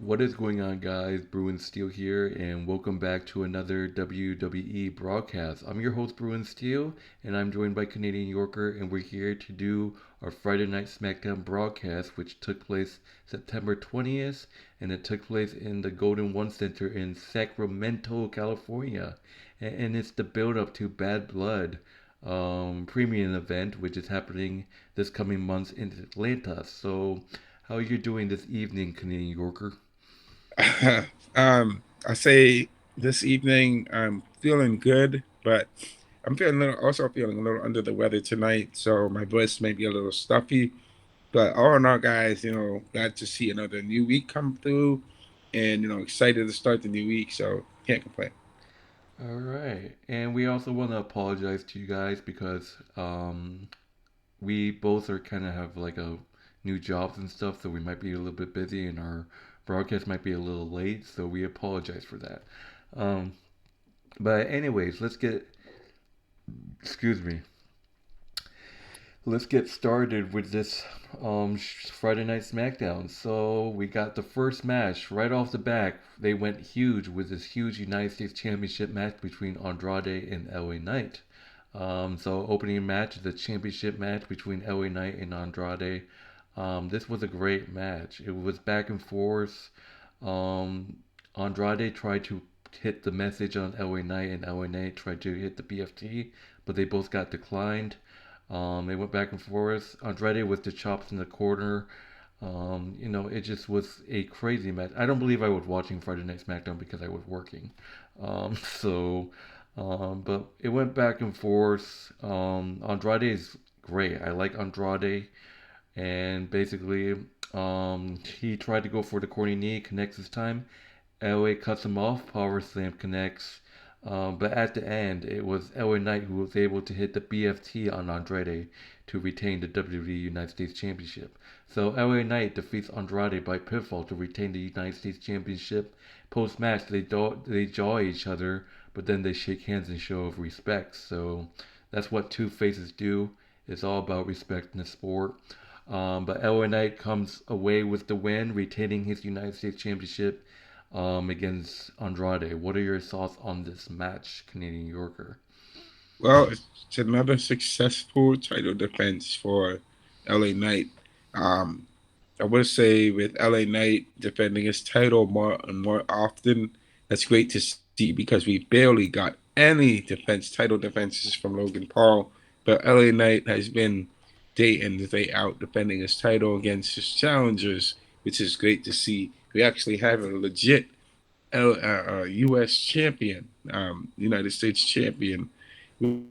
What is going on, guys? Bruin Steel here, and welcome back to another WWE broadcast. I'm your host, Bruin Steel, and I'm joined by Canadian Yorker, and we're here to do our Friday Night Smackdown broadcast, which took place September 20th, and it took place in the Golden One Center in Sacramento, California. And it's the build up to Bad Blood premium event, which is happening this coming month in Atlanta. So, how are you doing this evening, Canadian Yorker? I say this evening I'm feeling good, but also feeling a little under the weather tonight, so my voice may be a little stuffy. But all in all, guys, glad to see another new week come through, and excited to start the new week. So can't complain. All right. And we also want to apologize to you guys because we both are kind of have like a new jobs and stuff, so we might be a little bit busy and our broadcast might be a little late, so we apologize for that. Um, but anyways, excuse me, let's get started with this Friday Night SmackDown. So we got the first match right off the back. They went huge with this huge United States Championship match between Andrade and LA Knight. So opening match is a championship match between LA Knight and Andrade. This was a great match. It was back and forth. Um, Andrade tried to hit the message on LA Knight, and LA Knight tried to hit the BFT, but they both got declined. They went back and forth. Andrade with the chops in the corner. It just was a crazy match. I don't believe I was watching Friday Night SmackDown because I was working. So, but it went back and forth. Andrade is great. I like Andrade, and basically, he tried to go for the corny knee, connects this time. LA cuts him off. Power slam connects. But at the end, it was LA Knight who was able to hit the BFT on Andrade to retain the WWE United States Championship. So LA Knight defeats Andrade by pinfall to retain the United States Championship. Post match, they jaw each other, but then they shake hands and show of respect. So that's what two faces do. It's all about respect in the sport. But LA Knight comes away with the win, retaining his United States Championship against Andrade. What are your thoughts on this match, Canadian Yorker? Well, it's another successful title defense for LA Knight. Um, I would say with LA Knight defending his title more and more often, that's great to see because we barely got any title defenses from Logan Paul. But LA Knight has been day in, day out defending his title against his challengers, which is great to see. We actually have a legit U.S. champion, United States champion, and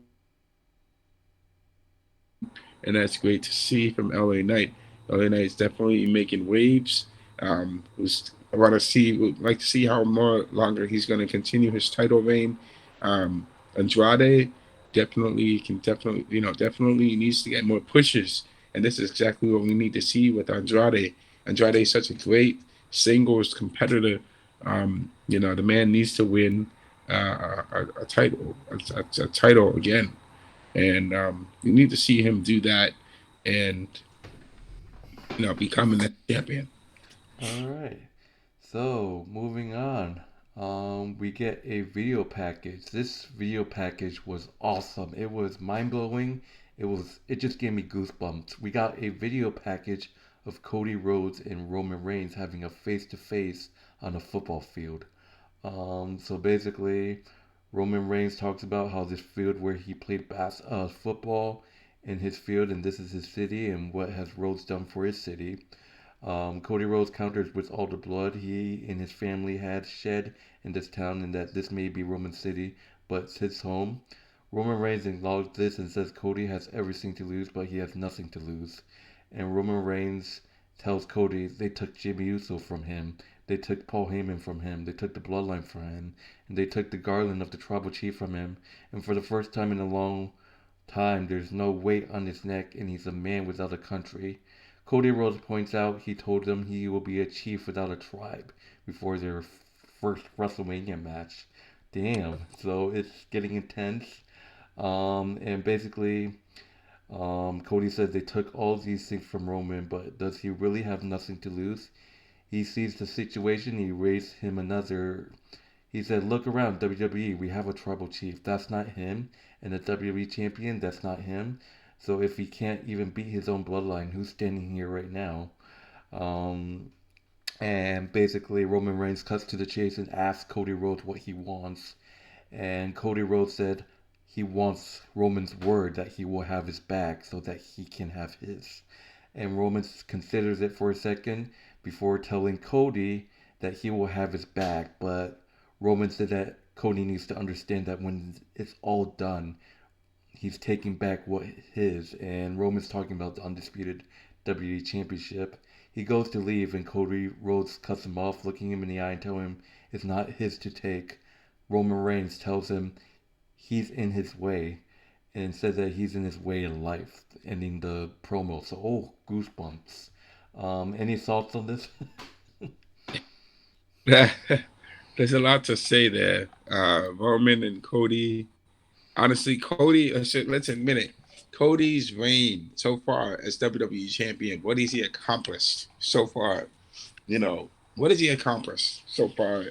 that's great to see from LA Knight. LA Knight is definitely making waves. I want to see, would like to see how more longer he's going to continue his title reign. Andrade definitely needs to get more pushes, and this is exactly what we need to see with Andrade. Andrade is such a great singles competitor. The man needs to win a title, a title again, and you need to see him do that and becoming that champion. All right. So moving on, we get a video package. This video package was awesome. It was mind blowing. It just gave me goosebumps. We got a video package of Cody Rhodes and Roman Reigns having a face to face on a football field. So basically, Roman Reigns talks about how this field where he played football in his field, and this is his city, and what has Rhodes done for his city. Cody Rhodes counters with all the blood he and his family had shed in this town, and that this may be Roman city, but it's his home. Roman Reigns acknowledges this and says Cody has everything to lose, but he has nothing to lose. And Roman Reigns tells Cody they took Jimmy Uso from him, they took Paul Heyman from him, they took the Bloodline from him, and they took the garland of the Tribal Chief from him. And for the first time in a long time, there's no weight on his neck, and he's a man without a country. Cody Rhodes points out he told them he will be a chief without a tribe before their first WrestleMania match. Damn, so it's getting intense. And basically, Cody says they took all these things from Roman, but does he really have nothing to lose? He sees the situation. He raised him another. He said, "Look around WWE. We have a tribal chief. That's not him. And the WWE champion. That's not him. So if he can't even beat his own bloodline, who's standing here right now?" Um, and basically, Roman Reigns cuts to the chase and asks Cody Rhodes what he wants. And Cody Rhodes said he wants Roman's word that he will have his back so that he can have his. And Roman considers it for a second before telling Cody that he will have his back. But Roman said that Cody needs to understand that when it's all done, he's taking back what his. And Roman's talking about the undisputed WWE Championship. He goes to leave, and Cody Rhodes cuts him off, looking him in the eye and telling him it's not his to take. Roman Reigns tells him he's in his way and says that he's in his way in life, ending the promo. So, oh, goosebumps. Any thoughts on this? There's a lot to say there. Roman and Cody. Honestly, Cody, let's admit it. Cody's reign so far as WWE champion, what has he accomplished so far? What has he accomplished so far?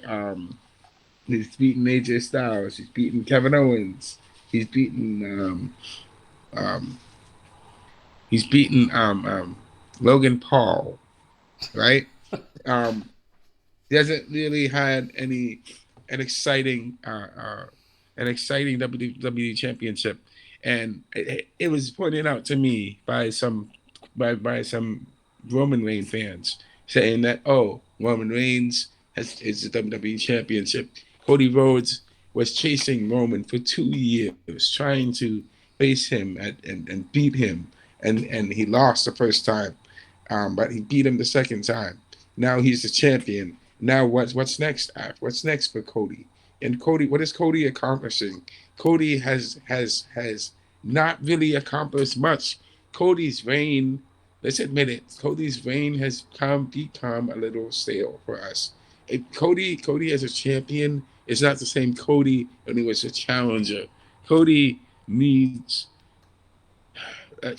He's beaten AJ Styles. He's beaten Kevin Owens. He's beaten um, he's beaten Logan Paul, right? Um, he hasn't really had an exciting an exciting WWE championship, and it was pointed out to me by some Roman Reigns fans saying that, oh, Roman Reigns is the WWE championship. Cody Rhodes was chasing Roman for 2 years, trying to face him and beat him, and he lost the first time, but he beat him the second time. Now he's the champion. Now what's next? What's next for Cody? And Cody, what is Cody accomplishing? Cody has not really accomplished much. Cody's reign, let's admit it, Cody's reign has become a little stale for us. Cody as a champion is not the same Cody when he was a challenger. Cody needs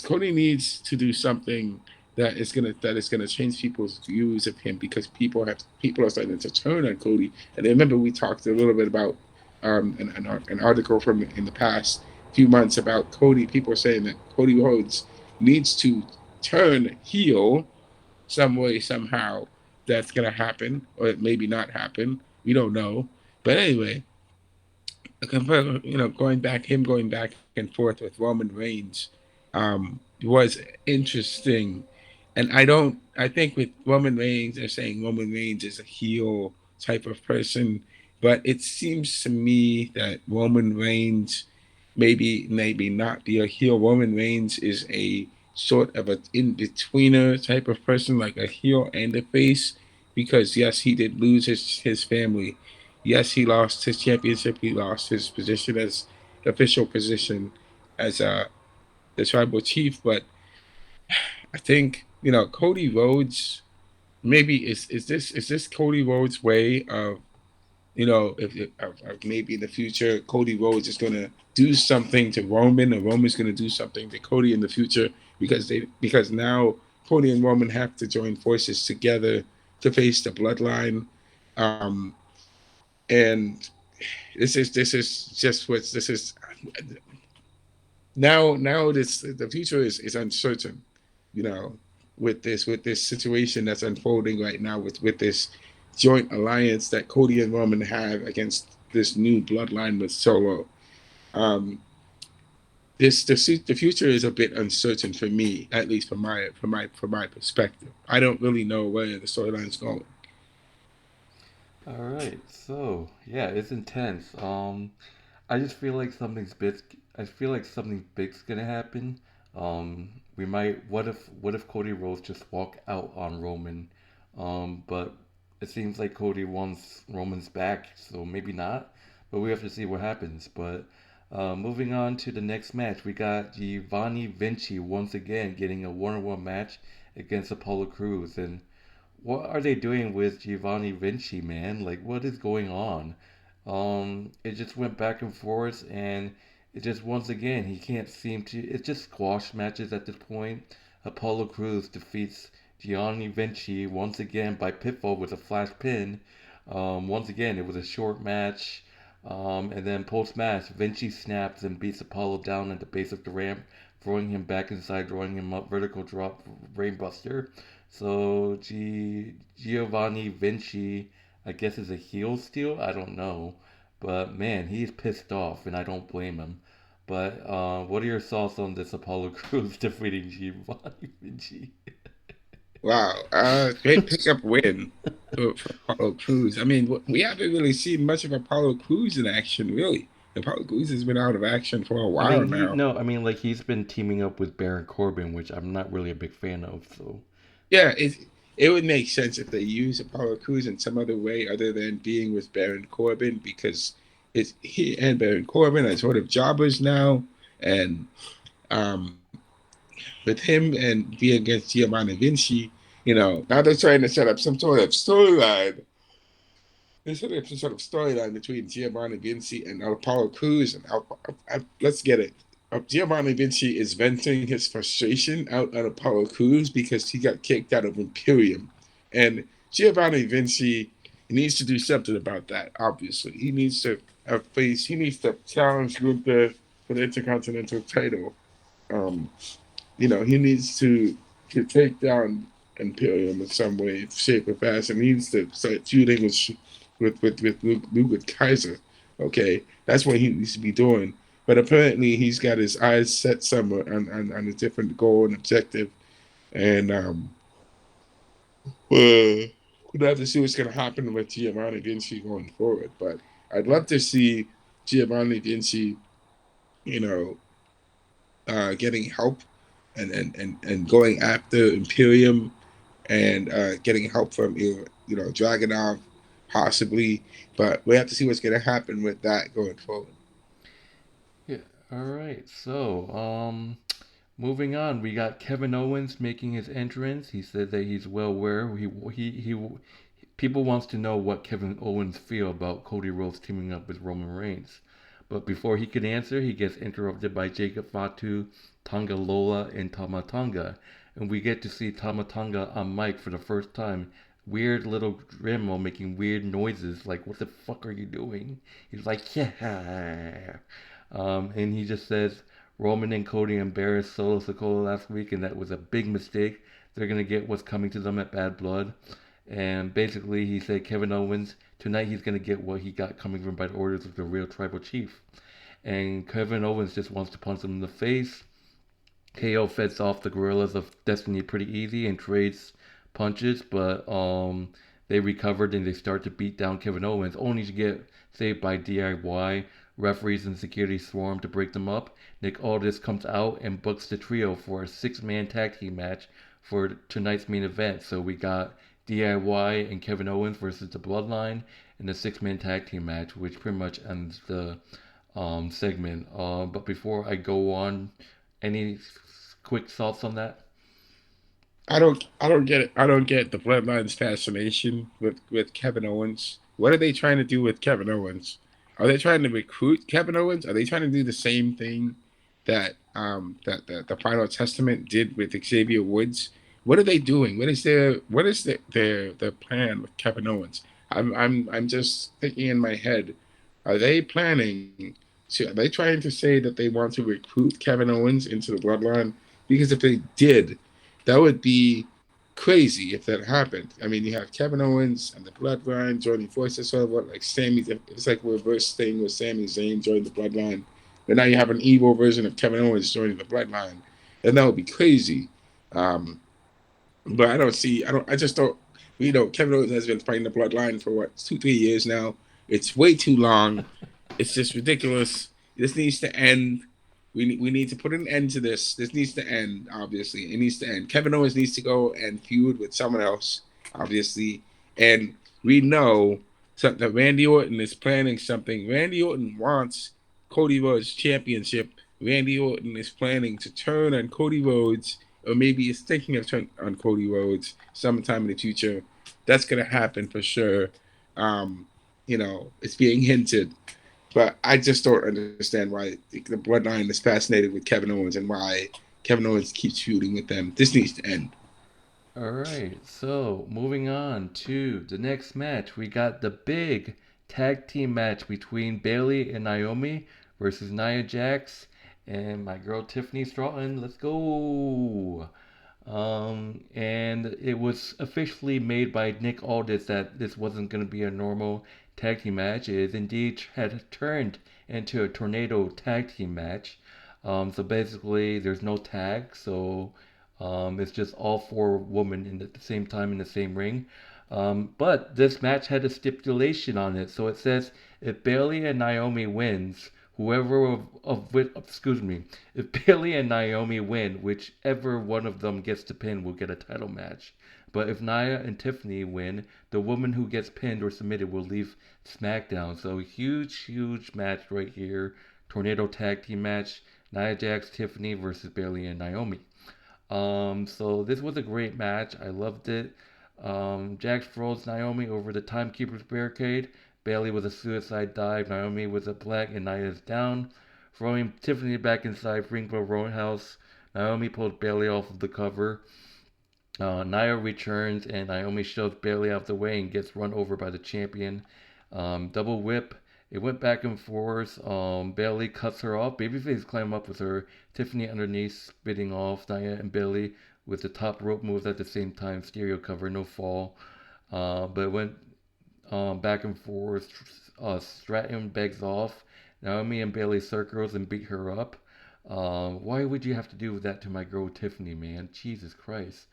Cody needs to do something that is gonna change people's views of him, because people are starting to turn on Cody. And I remember we talked a little bit about an article from in the past few months about Cody. People are saying that Cody Rhodes needs to turn heel some way somehow. That's gonna happen, or it maybe not happen. We don't know. But anyway, going back and forth with Roman Reigns was interesting. And I think with Roman Reigns, they're saying Roman Reigns is a heel type of person, but it seems to me that Roman Reigns maybe not be a heel. Roman Reigns is a sort of an in-betweener type of person, like a heel and a face, because yes, he did lose his family. Yes, he lost his championship. He lost his position as official position as the tribal chief. But I think Cody Rhodes, maybe is this Cody Rhodes' way of if maybe in the future Cody Rhodes is going to do something to Roman, or Roman's going to do something to Cody in the future, because now Cody and Roman have to join forces together to face the Bloodline. Um, and this is just what this is now. This the future is uncertain, you know, with this situation that's unfolding right now with this joint alliance that Cody and Roman have against this new bloodline with Solo. Um, the future is a bit uncertain for me, at least from my perspective. I don't really know where the storyline's going. All right, so yeah, it's intense. I just feel like something's big. I feel like something big's gonna happen. We might. What if Cody Rhodes just walk out on Roman? But it seems like Cody wants Roman's back, so maybe not. But we have to see what happens. But moving on to the next match, we got Giovanni Vinci once again getting a one-on-one match against Apollo Crews, and what are they doing with Giovanni Vinci, man? Like, what is going on? It just went back and forth, and it just once again he can't seem to. It's just squash matches at this point. Apollo Crews defeats Giovanni Vinci once again by pinfall with a flash pin. Once again, it was a short match. And then post match, Vinci snaps and beats Apollo down at the base of the ramp, throwing him back inside, drawing him up vertical drop brainbuster. So Giovanni Vinci, I guess, is a heel still. I don't know, but man, he's pissed off, and I don't blame him. But what are your thoughts on this Apollo Crews defeating Giovanni Vinci? Wow, great pickup win for Apollo Crews. I mean, we haven't really seen much of Apollo Crews in action, really. Apollo Crews has been out of action for a I while mean, now. like he's been teaming up with Baron Corbin, which I'm not really a big fan of. So Yeah, it would make sense if they use Apollo Crews in some other way other than being with Baron Corbin, because it's he and Baron Corbin are sort of jobbers now, and um, with him and being against Giovanni Vinci, now they're trying to set up some sort of storyline. There's sort of some sort of storyline between Giovanni Vinci and Apollo Crews, and let's get it. Giovanni Vinci is venting his frustration out on Apollo Crews because he got kicked out of Imperium, and Giovanni Vinci needs to do something about that. Obviously, he needs to face. He needs to challenge Gunther for the Intercontinental title. Um, he needs to take down Imperium in some way, shape, or fashion. He needs to start feuding with Kaiser. Okay, that's what he needs to be doing. But apparently, he's got his eyes set somewhere on a different goal and objective, and we'll have to see what's going to happen with Giovanni Vinci going forward. But I'd love to see Giovanni Vinci, you know, getting help and going after Imperium and getting help from Dragunov possibly, but we have to see what's going to happen with that going forward. yeah, all right. So moving on, we got Kevin Owens making his entrance. He said that he's well aware. He people wants to know what Kevin Owens feel about Cody Rhodes teaming up with Roman Reigns. But before he could answer, he gets interrupted by Jacob Fatu, Tonga Lola, and Tama Tonga. And we get to see Tama Tonga on mic for the first time. Weird little grandma making weird noises like, what the fuck are you doing? He's like, yeah. And he just says, Roman and Cody embarrassed Solo Sikoa last week, and that was a big mistake. They're going to get what's coming to them at Bad Blood. And basically, he said Kevin Owens, tonight he's going to get what he got coming from by the orders of the real tribal chief. And Kevin Owens just wants to punch him in the face. KO feds off the Gorillas of Destiny pretty easy and trades punches, but they recovered and they start to beat down Kevin Owens, only to get saved by DIY. Referees and security swarm to break them up. Nick Aldis comes out and books the trio for a six-man tag team match for tonight's main event. So we got DIY and Kevin Owens versus the Bloodline in a six-man tag team match, which pretty much ends the segment. But before I go on, any quick thoughts on that? I don't get it. I don't get the Bloodline's fascination with Kevin Owens. What are they trying to do with Kevin Owens? Are they trying to recruit Kevin Owens? Are they trying to do the same thing that the Final Testament did with Xavier Woods? What are they doing? What is their plan with Kevin Owens? I'm just thinking in my head, are they trying to say that they want to recruit Kevin Owens into the bloodline? Because if they did, that would be crazy if that happened. I mean, you have Kevin Owens and the Bloodline joining forces, sort of what like Sami. It's like a reverse thing with Sami Zayn joining the Bloodline, but now you have an evil version of Kevin Owens joining the Bloodline, and that would be crazy. Um, but I don't see. I don't. I just don't. Kevin Owens has been fighting the Bloodline for what 2, 3 years now. It's way too long. It's just ridiculous. This needs to end. We need to put an end to this. This needs to end. Obviously, it needs to end. Kevin Owens needs to go and feud with someone else. Obviously, and we know that Randy Orton is planning something. Randy Orton wants Cody Rhodes championship. Randy Orton is planning to turn on Cody Rhodes, or maybe is thinking of turning on Cody Rhodes sometime in the future. That's gonna happen for sure. Um, it's being hinted. But I just don't understand why the bloodline is fascinated with Kevin Owens and why Kevin Owens keeps feuding with them. This needs to end. All right, so moving on to the next match, we got the big tag team match between Bayley and Naomi versus Nia Jax and my girl Tiffany Stratton. Let's go! And it was officially made by Nick Aldis that this wasn't going to be a normal tag team match. It indeed had turned into a tornado tag team match. So basically, there's no tag, so it's just all four women at the same time in the same ring. But this match had a stipulation on it, so it says if Bayley and Naomi wins, whoever excuse me, if Bayley and Naomi win, whichever one of them gets to pin will get a title match. But if Nia and Tiffany win, the woman who gets pinned or submitted will leave SmackDown. So huge match right here. Tornado tag team match. Nia Jax, Tiffany versus Bayley and Naomi. So this was a great match. I loved it. Jax throws Naomi over the Timekeeper's barricade. Bayley with a suicide dive. Naomi with a black and Nia is down. Throwing Tiffany back inside Ringbo Roadhouse. Naomi pulls Bayley off of the cover. Nia returns and Naomi shoves Bayley out of the way and gets run over by the champion. Double whip. It went back and forth. Bayley cuts her off. Babyface climb up with her. Tiffany underneath, spitting off Nia and Bayley with the top rope moves at the same time. Stereo cover, no fall. But it went back and forth. Stratton begs off. Naomi and Bayley circles and beat her up. Why would you have to do that to my girl Tiffany, man? Jesus Christ.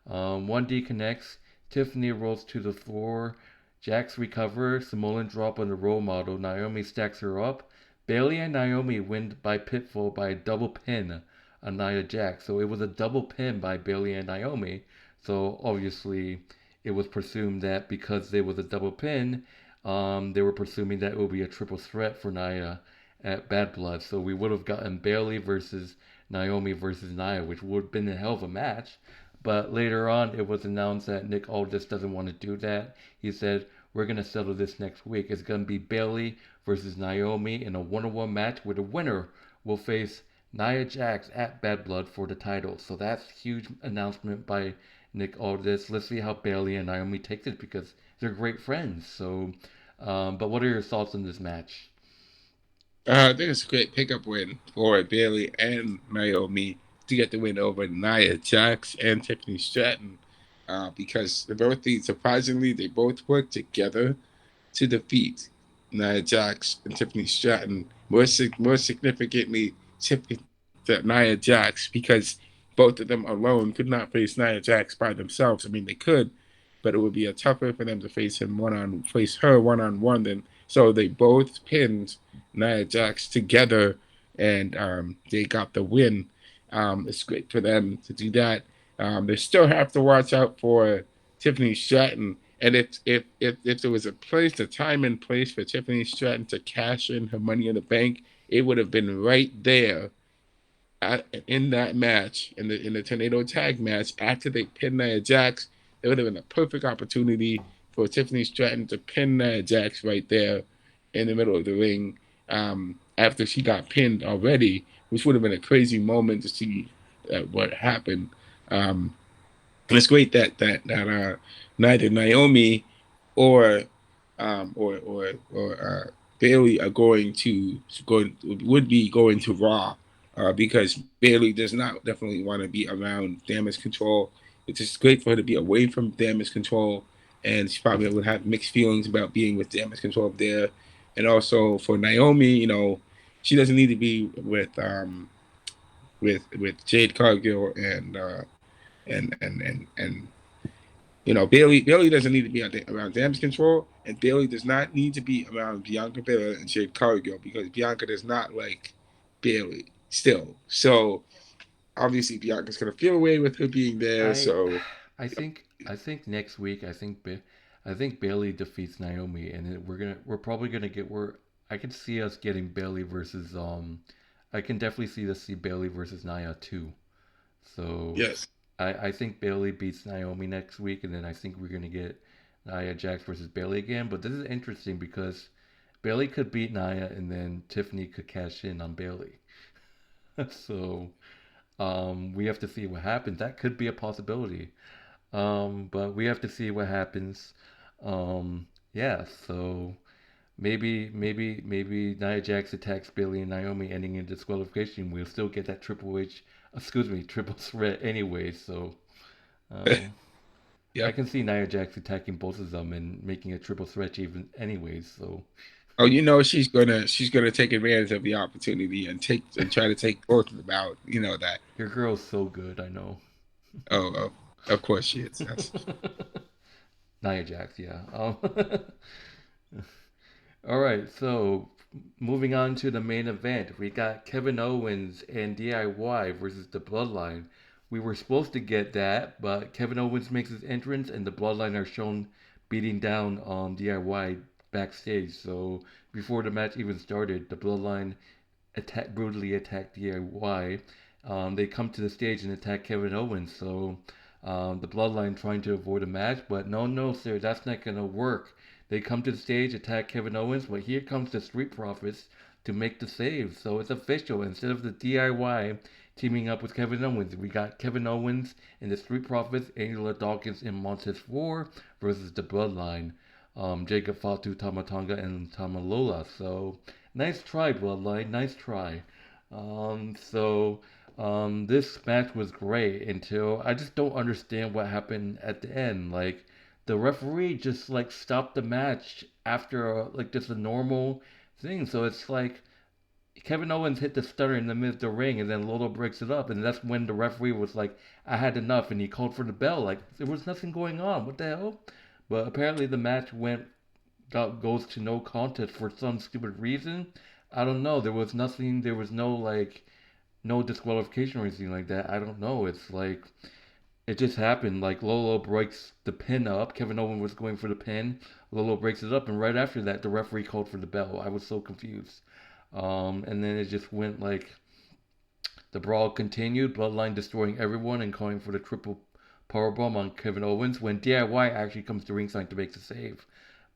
1D connects. Tiffany rolls to the floor. Jax recovers. Samoan drop on the role model. Naomi stacks her up. Bayley and Naomi win by pitfall by a double pin on Nia Jax. So it was a double pin by Bayley and Naomi. So obviously it was presumed that because there was a double pin, they were presuming that it would be a triple threat for Nia at Bad Blood. So we would have gotten Bayley versus Naomi versus Nia, which would have been a hell of a match. But later on, it was announced that Nick Aldis doesn't want to do that. He said, we're going to settle this next week. It's going to be Bayley versus Naomi in a one-on-one match where the winner will face Nia Jax at Bad Blood for the title. So that's a huge announcement by Nick Aldis. Let's see how Bayley and Naomi take this because they're great friends. So, but what are your thoughts on this match? I think it's a great pickup win for Bayley and Naomi to get the win over Nia Jax and Tiffany Stratton because surprisingly, they both worked together to defeat Nia Jax and Tiffany Stratton. More significantly, Nia Jax because both of them alone could not face Nia Jax by themselves. I mean, they could, but it would be a tougher for them to face her one on one. Then so they both pinned Nia Jax together, and they got the win. It's great for them to do that. They still have to watch out for Tiffany Stratton. And if there was a time and place for Tiffany Stratton to cash in her Money in the Bank, it would have been right there in that match, in the tornado tag match, after they pinned Nia Jax. It would have been a perfect opportunity for Tiffany Stratton to pin Nia Jax right there in the middle of the ring after she got pinned already, which would have been a crazy moment to see what happened. And it's great that neither Naomi or Bayley are would be going to Raw because Bayley does not definitely want to be around Damage Control. It's just great for her to be away from Damage Control, and she probably would have mixed feelings about being with Damage Control up there. And also for Naomi, she doesn't need to be with Jade Cargill and Bayley doesn't need to be around Damage Control, and Bayley does not need to be around Bianca Belair and Jade Cargill because Bianca does not like Bayley still. So obviously Bianca's gonna feel away with her being there. I, So I think next week, I think Bayley defeats Naomi, and we're probably gonna get where I can see us getting Bayley versus I can definitely see Bayley versus Nia too. So yes, I think Bayley beats Naomi next week, and then I think we're gonna get Nia Jax versus Bayley again. But this is interesting because Bayley could beat Nia, and then Tiffany could cash in on Bayley. So we have to see what happens. That could be a possibility. But we have to see what happens. Yeah, so maybe Nia Jax attacks Bayley and Naomi, ending in disqualification. We'll still get that triple threat anyway. So um, I Yep. can see Nia Jax attacking both of them and making a triple threat even anyways. So Oh, she's gonna take advantage of the opportunity and try to take both of them out. You know that. your girl's so good, I know. Oh, of course she is. Yes. Nia Jax, yeah. All right, so moving on to the main event, we got Kevin Owens and DIY versus the Bloodline. We were supposed to get that, but Kevin Owens makes his entrance, and the Bloodline are shown beating down on DIY backstage. So before the match even started, the Bloodline brutally attack DIY. They come to the stage and attack Kevin Owens. So the Bloodline trying to avoid a match, but no, sir, that's not gonna work. They come to the stage, attack Kevin Owens, but here comes the Street Profits to make the save. So it's official. Instead of the DIY teaming up with Kevin Owens, we got Kevin Owens and the Street Profits, Angela Dawkins and Montez Ford versus the Bloodline. Jacob Fatu, Tonga, and Tamalola. So nice try, Bloodline. Nice try. This match was great until I just don't understand what happened at the end. Like the referee just like stopped the match after like just a normal thing. So it's like Kevin Owens hit the stunner in the middle of the ring, and then Lolo breaks it up, and that's when the referee was like, "I had enough," and he called for the bell. Like there was nothing going on. What the hell? But apparently the match goes to no contest for some stupid reason. I don't know. There was nothing. There was no like no disqualification or anything like that. I don't know. It's like it just happened. Like Lolo breaks the pin up. Kevin Owens was going for the pin. Lolo breaks it up, and right after that, the referee called for the bell. I was so confused. And then it just went like the brawl continued. Bloodline destroying everyone and calling for the triple powerbomb on Kevin Owens when DIY actually comes to ringside to make the save.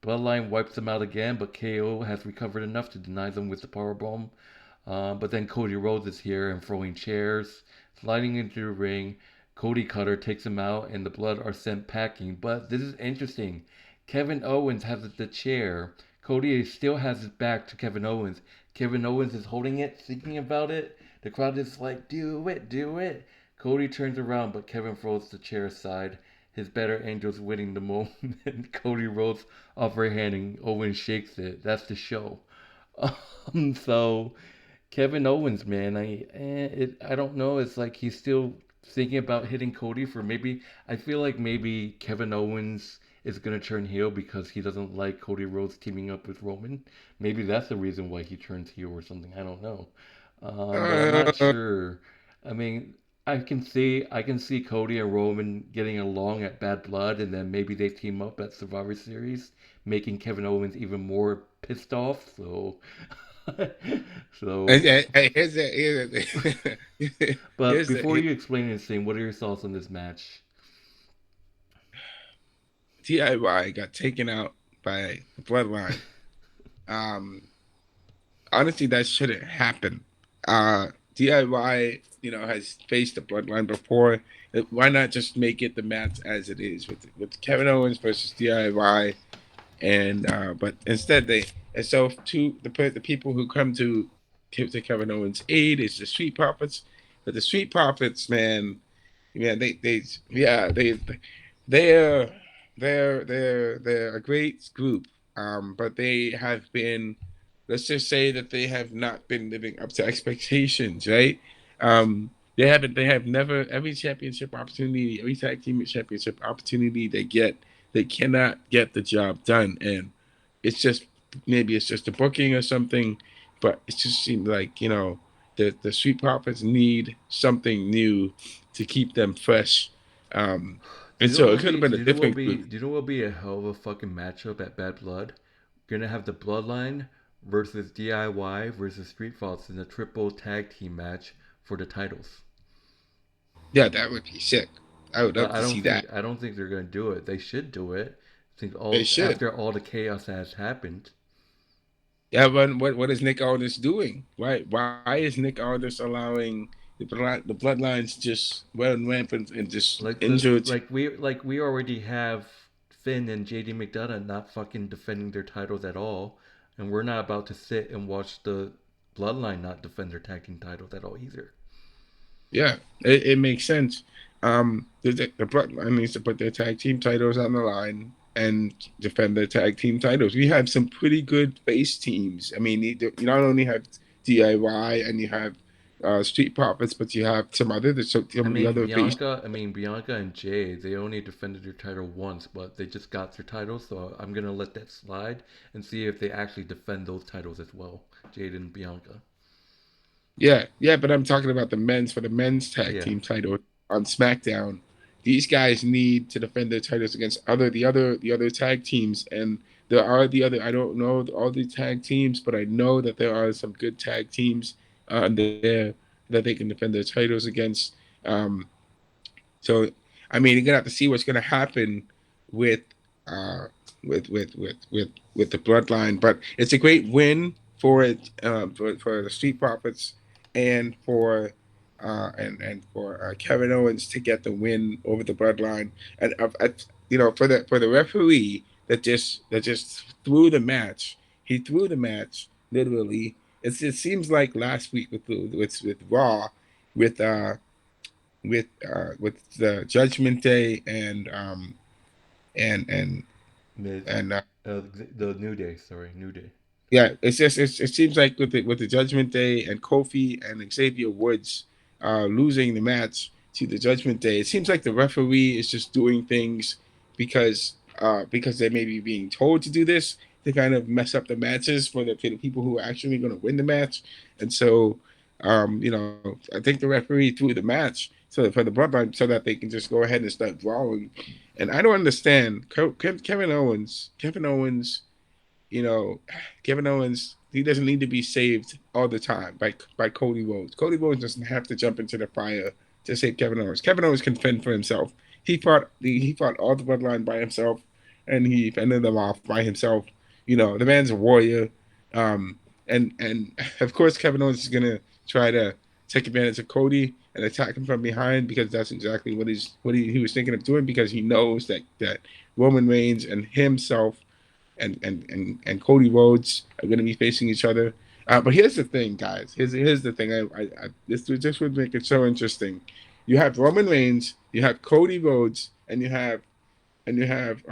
Bloodline wipes them out again, but KO has recovered enough to deny them with the powerbomb. But then Cody Rhodes is here and throwing chairs, sliding into the ring. Cody Cutter takes him out, and the Blood are sent packing. But this is interesting. Kevin Owens has the chair. Cody still has his back to Kevin Owens. Kevin Owens is holding it, thinking about it. The crowd is like, do it, do it. Cody turns around, but Kevin throws the chair aside. His better angels winning the moment. Cody rolls off her hand and Owens shakes it. That's the show. So Kevin Owens, man, I don't know. It's like he's still thinking about hitting Cody for maybe. I feel like maybe Kevin Owens is gonna turn heel because he doesn't like Cody Rhodes teaming up with Roman. Maybe that's the reason why he turns heel or something. I don't know, but I'm not Uh, sure. I mean, I can see Cody and Roman getting along at Bad Blood, and then maybe they team up at Survivor Series, making Kevin Owens even more pissed off. So. So, here's the but here's before the you explain anything, what are your thoughts on this match? DIY got taken out by the Bloodline. Um, Honestly, that shouldn't happen. DIY, has faced the Bloodline before. Why not just make it the match as it is with Kevin Owens versus DIY? And but instead they and so the people who come to Kevin Owens' aid is the Street Profits. But the Street Profits, man, they're they're a great group. But they have been, let's just say that they have not been living up to expectations, right? They have never, every championship opportunity, every tag team championship opportunity they get, they cannot get the job done. And it's just, maybe it's just a booking or something, but it just seemed like, the Street Profits need something new to keep them fresh. Um, Do and you know so what it will could be? have been Do a you know what will different be? group. Do you know what will be a hell of a fucking matchup at Bad Blood? You're gonna have the Bloodline versus DIY versus Street Fights in a triple tag team match for the titles. Yeah, that would be sick. I would But love I to don't see that. think I don't think they're gonna do it. They should do it. I think They all should. after all the chaos has happened. Yeah, but what is Nick Aldis doing? Why is Nick Aldis allowing The bloodlines just went rampant and just injured. Like we already have Finn and JD McDonagh not fucking defending their titles at all, and we're not about to sit and watch the Bloodline not defend their tag team titles at all either. Yeah, it makes sense. The bloodline needs to put their tag team titles on the line and defend their tag team titles. We have some pretty good face teams. I mean, you not only have DIY and you have Street Profits, but you have some of the other face. I mean Bianca and Jade, they only defended their title once, but they just got their titles, so I'm gonna let that slide and see if they actually defend those titles as well, Jade and Bianca. Yeah, yeah, but I'm talking about the men's tag Yeah, team title on SmackDown. These guys need to defend their titles against the other tag teams, and there are the other. I don't know all the tag teams, but I know that there are some good tag teams there that they can defend their titles against. Um, so, I mean, you're gonna have to see what's gonna happen with uh with the bloodline. But it's a great win for it for the Street Profits and for Kevin Owens to get the win over the bloodline. And for the referee that just threw the match. He threw the match literally. It seems like last week with Raw with with the Judgment Day and Miz, and the New Day, sorry, New Day. yeah, it seems like with the Judgment Day and Kofi and Xavier Woods losing the match to the Judgment Day, it seems like the referee is just doing things because they may be being told to do this to kind of mess up the matches for the people who are actually going to win the match, and so I think the referee threw the match so for the bloodline so that they can just go ahead and start drawing, and I don't understand Kevin Owens you know, Kevin Owens, he doesn't need to be saved all the time by Cody Rhodes. Cody Rhodes doesn't have to jump into the fire to save Kevin Owens. Kevin Owens can fend for himself. He fought all the bloodline by himself, and he fended them off by himself. The man's a warrior. And of course Kevin Owens is gonna try to take advantage of Cody and attack him from behind because that's exactly he was thinking of doing because he knows that Roman Reigns and himself and Cody Rhodes are going to be facing each other. But here's the thing, guys. Here's the thing. This would make it so interesting. You have Roman Reigns, you have Cody Rhodes, and you have and you have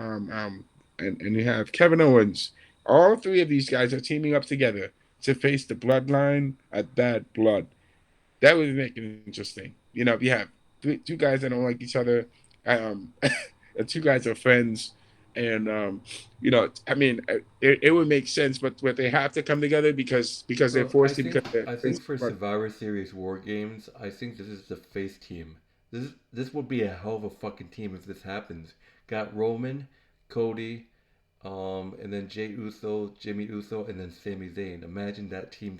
Kevin Owens. All three of these guys are teaming up together to face the Bloodline at Bad Blood. That would make it interesting. If you have two guys that don't like each other, two guys are friends, and I mean, it would make sense, but they have to come together because they're Well, forced to because they're I think for Survivor Series War Games, I think this is the face team. This would be a hell of a fucking team if this happens. Got Roman, Cody, and then Jey Uso, Jimmy Uso, and then Sami Zayn. Imagine that team.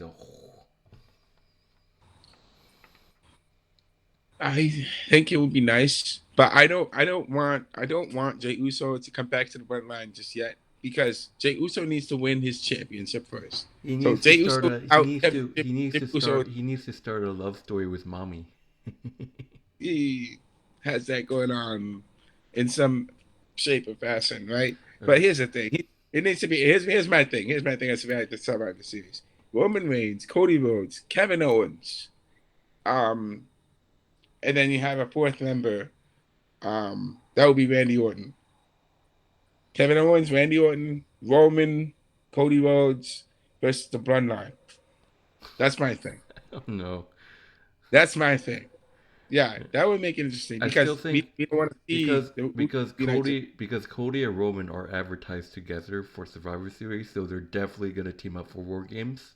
I think it would be nice, but I don't want Jey Uso to come back to the bloodline just yet because Jey Uso needs to win his championship first. He So needs to Jey start Uso a out. Jimmy Uso he needs to start a love story with mommy. he has that going on in some shape or fashion, right? But here's the thing: it needs to be. Here's my thing. Here's my thing. That's about the Survivor Series: Roman Reigns, Cody Rhodes, Kevin Owens, um, and then you have a fourth member. That would be Randy Orton. Kevin Owens, Randy Orton, Roman, Cody Rhodes versus the Bloodline. That's my thing. Oh no. That's my thing. Yeah, that would make it interesting I still because think we don't want to see because Cody and Roman are advertised together for Survivor Series, so they're definitely gonna team up for War Games,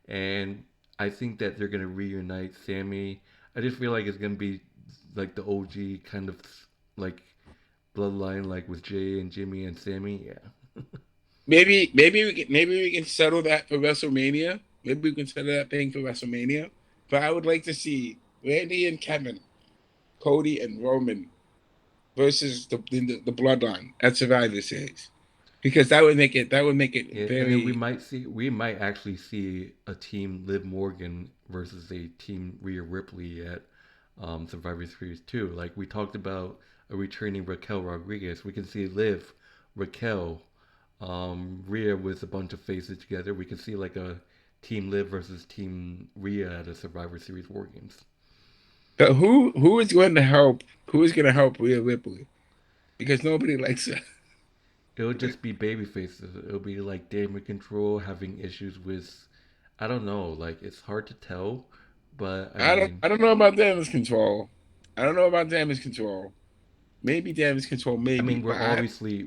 and I think that they're gonna reunite Sammy. I just feel like it's gonna be like the OG kind of like bloodline, like with Jay and Jimmy and Sammy. Yeah. maybe we can settle that for WrestleMania. Maybe we can settle that thing for WrestleMania. But I would like to see Randy and Kevin, Cody and Roman versus the Bloodline at Survivor Series. because that would make it Yeah, and then very. we might actually see a team Liv Morgan versus a team Rhea Ripley at Survivor Series 2. Like we talked about a returning Raquel Rodriguez. We can see Liv, Raquel, Rhea with a bunch of faces together. We can see like a team Liv versus team Rhea at a Survivor Series War Games. But who is going to help? Who is going to help Rhea Ripley? Because nobody likes her. It'll just be baby faces. It'll be like damage control having issues with, I don't know, like it's hard to tell, but I I don't mean, I don't know about damage control. I don't know about damage control. Maybe damage control, maybe, but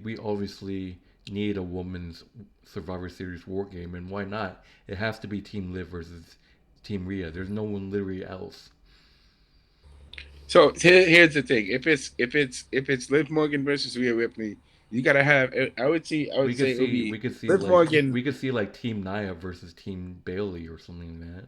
we obviously need a woman's Survivor Series war game, and why not? It has to be Team Liv versus Team Rhea. There's no one literally else. so here's the thing. If it's Liv Morgan versus Rhea Ripley, you gotta have. I would say it would be Liv Morgan. We could see like Team Nia versus Team Bayley or something like that.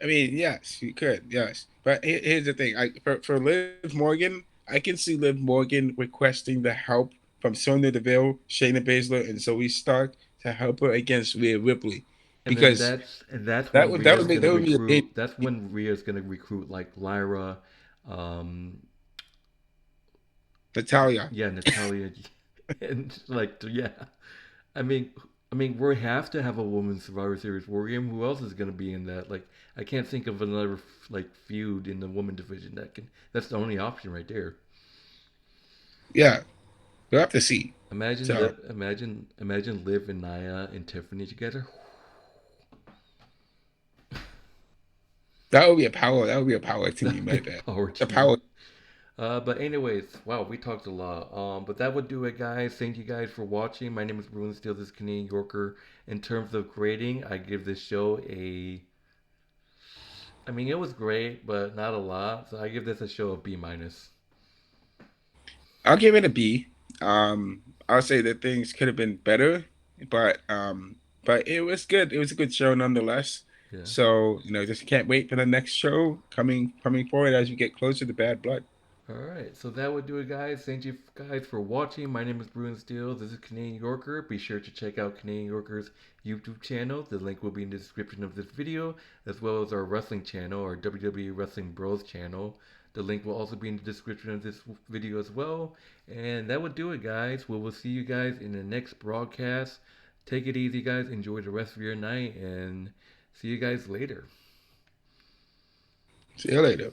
I mean, yes, you could, yes. But here's the thing. For Liv Morgan, I can see Liv Morgan requesting the help from Sonya Deville, Shayna Baszler, and Zoe Stark to help her against Rhea Ripley, And then because that's that when would that Rhea's would make gonna that would be a big. recruit. That's when Rhea's gonna recruit like Lyra, um, Natalia. yeah, Natalia, and like yeah. I mean, we have to have a women's Survivor Series war game. Who else is going to be in that? Like, I can't think of another like feud in the woman division that can. That's the only option right there. Yeah, we'll have to see. So Imagine Liv and Nia and Tiffany together. that would be a power. That would be a power team right there. Power The team. power. But anyways, wow, we talked a lot. But that would do it, guys. Thank you guys for watching. My name is Bruin Steele, this Canadian Yorker. In terms of grading, I give this show a. I mean, it was great, but not a lot. So I give this a show a B minus. I'll give it a B. I'll say that things could have been better, but it was good. It was a good show nonetheless. Yeah. So just can't wait for the next show coming forward as we get closer to Bad Blood. All right. So that would do it, guys. Thank you guys for watching. My name is Bruin Steele. This is Canadian Yorker. Be sure to check out Canadian Yorker's YouTube channel. The link will be in the description of this video, as well as our wrestling channel, our WWE Wrestling Bros channel. The link will also be in the description of this video as well. And that would do it, guys. We will see you guys in the next broadcast. Take it easy, guys. Enjoy the rest of your night, and see you guys later. See you later.